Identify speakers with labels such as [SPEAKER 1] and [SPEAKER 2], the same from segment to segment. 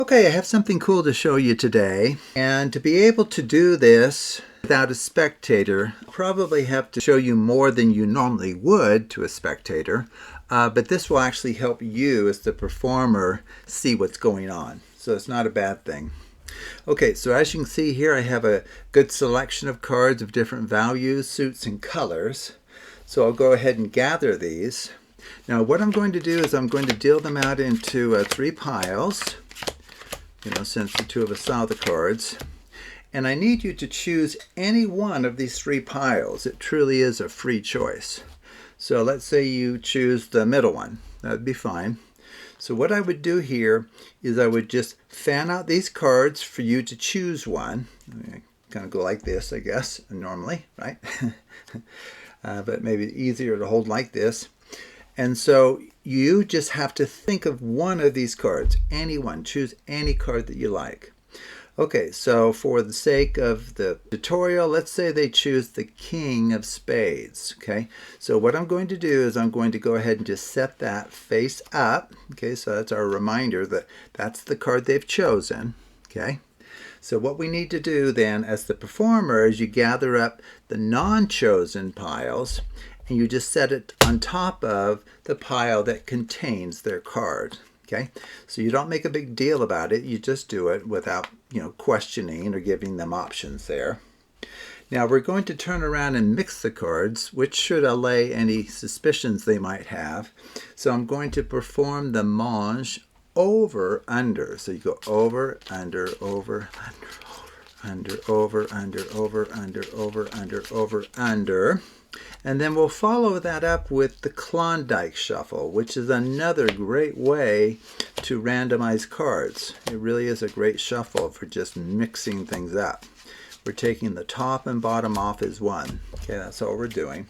[SPEAKER 1] Okay, I have something cool to show you today, and to be able to do this without a spectator, I'll probably have to show you more than you normally would to a spectator, but this will actually help you as the performer see what's going on, so it's not a bad thing. Okay, so as you can see here, I have a good selection of cards of different values, suits, and colors, so I'll go ahead and gather these. Now what I'm going to do is I'm going to deal them out into 3 piles. Since the two of us saw the cards. And I need you to choose any one of these 3 piles. It truly is a free choice. So let's say you choose the middle one. That would be fine. So what I would do here is I would just fan out these cards for you to choose one. Kind of go like this, I guess, normally, right? But maybe easier to hold like this. And so you just have to think of one of these cards, any one. Choose any card that you like. Okay, so for the sake of the tutorial, let's say they choose the King of Spades. Okay, so what I'm going to do is I'm going to go ahead and just set that face up. Okay, so that's our reminder that that's the card they've chosen. Okay, so what we need to do then as the performer is you gather up the non-chosen piles and you just set it on top of the pile that contains their card. Okay, so you don't make a big deal about it. You just do it without, questioning or giving them options there. Now we're going to turn around and mix the cards, which should allay any suspicions they might have. So I'm going to perform the mange over, under. So you go over, under, over, under, over, under, over, under, over, under, over, under. And then we'll follow that up with the Klondike Shuffle, which is another great way to randomize cards. It really is a great shuffle for just mixing things up. We're taking the top and bottom off as one. Okay, that's all we're doing.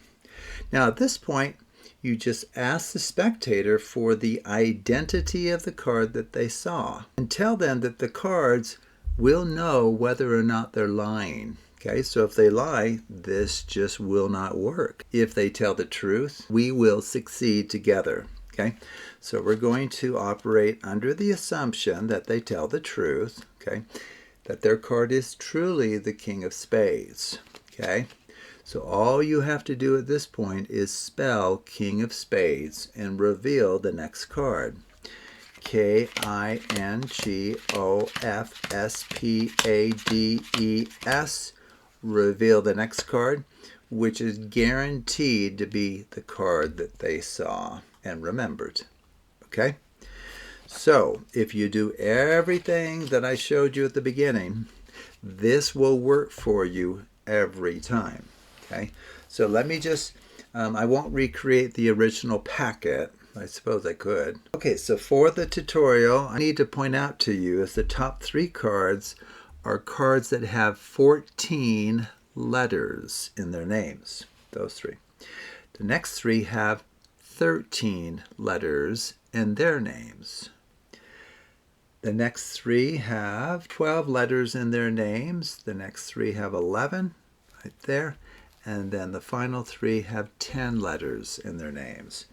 [SPEAKER 1] Now at this point, you just ask the spectator for the identity of the card that they saw and tell them that the cards will know whether or not they're lying. Okay, so if they lie, this just will not work. If they tell the truth, we will succeed together. Okay, so we're going to operate under the assumption that they tell the truth, okay, that their card is truly the King of Spades. Okay, so all you have to do at this point is spell King of Spades and reveal the next card. K-I-N-G-O-F-S-P-A-D-E-S. Reveal the next card, which is guaranteed to be the card that they saw and remembered. Okay? So, if you do everything that I showed you at the beginning, this will work for you every time. Okay? So let me just, I won't recreate the original packet. I suppose I could. Okay, so for the tutorial, I need to point out to you is the top 3 cards are cards that have 14 letters in their names. Those 3. The next 3 have 13 letters in their names. The next 3 have 12 letters in their names. The next 3 have 11, right there. And then the final 3 have 10 letters in their names.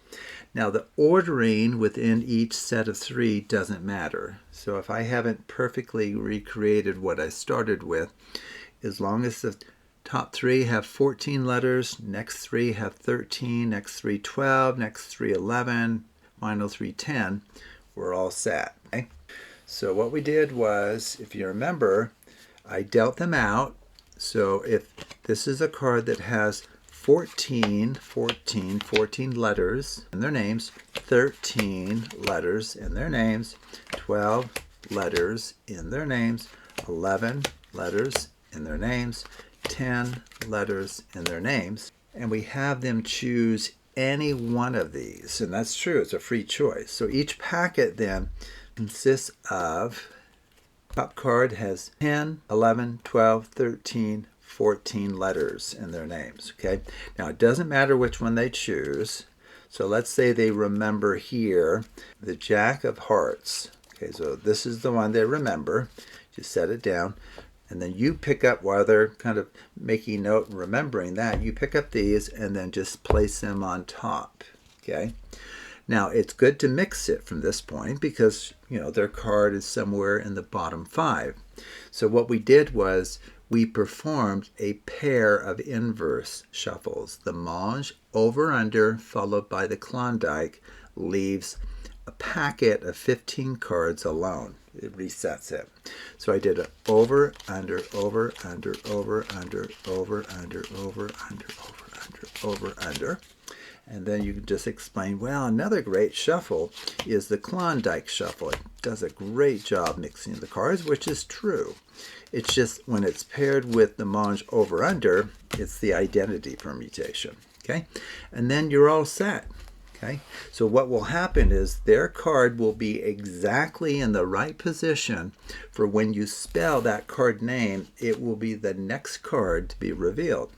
[SPEAKER 1] Now the ordering within each set of 3 doesn't matter. So if I haven't perfectly recreated what I started with, as long as the top 3 have 14 letters, next 3 have 13, next 3 12, next 3 11, final 3 10, we're all set. Okay? So what we did was, if you remember, I dealt them out. So if this is a card that has 14 letters in their names, 13 letters in their names, 12 letters in their names, 11 letters in their names, 10 letters in their names, and we have them choose any one of these. And that's true, it's a free choice. So each packet then consists of, top card has 10, 11, 12, 13, 14 letters in their names. Okay, now it doesn't matter which one they choose. So let's say they remember here the Jack of Hearts. Okay, so this is the one they remember. Just set it down. And then you pick up, while they're kind of making note and remembering that, you pick up these and then just place them on top. Okay. Now, it's good to mix it from this point because, their card is somewhere in the bottom 5. So what we did was we performed a pair of inverse shuffles. The Mange over-under followed by the Klondike leaves a packet of 15 cards alone. It resets it. So I did an over, under, over, under, over, under, over, under, over, under, over, under, over, under. And then you can just explain, well, another great shuffle is the Klondike shuffle. It does a great job mixing the cards, which is true. It's just when it's paired with the Mange over-under, it's the identity permutation. Okay? And then you're all set. Okay? So what will happen is their card will be exactly in the right position for when you spell that card name, it will be the next card to be revealed.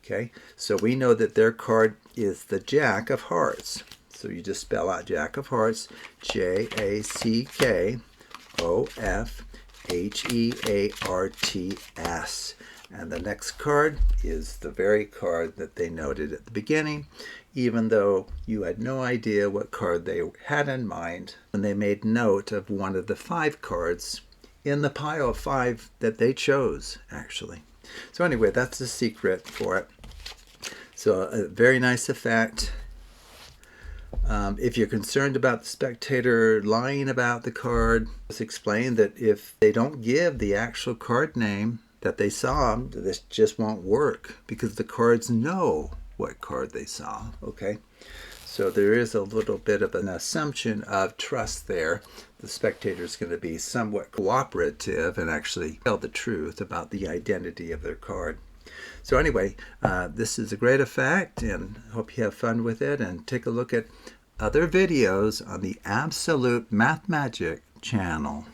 [SPEAKER 1] Okay? So we know that their card is the Jack of Hearts. So you just spell out Jack of Hearts, JACKOFHEARTS. And the next card is the very card that they noted at the beginning, even though you had no idea what card they had in mind when they made note of one of the 5 cards in the pile of 5 that they chose, actually. So anyway, that's the secret for it. So a very nice effect. If you're concerned about the spectator lying about the card, just explain that if they don't give the actual card name that they saw, this just won't work because the cards know what card they saw. Okay, so there is a little bit of an assumption of trust there. The spectator is going to be somewhat cooperative and actually tell the truth about the identity of their card. So anyway, this is a great effect, and I hope you have fun with it, and take a look at other videos on the Absolute Math Magic channel.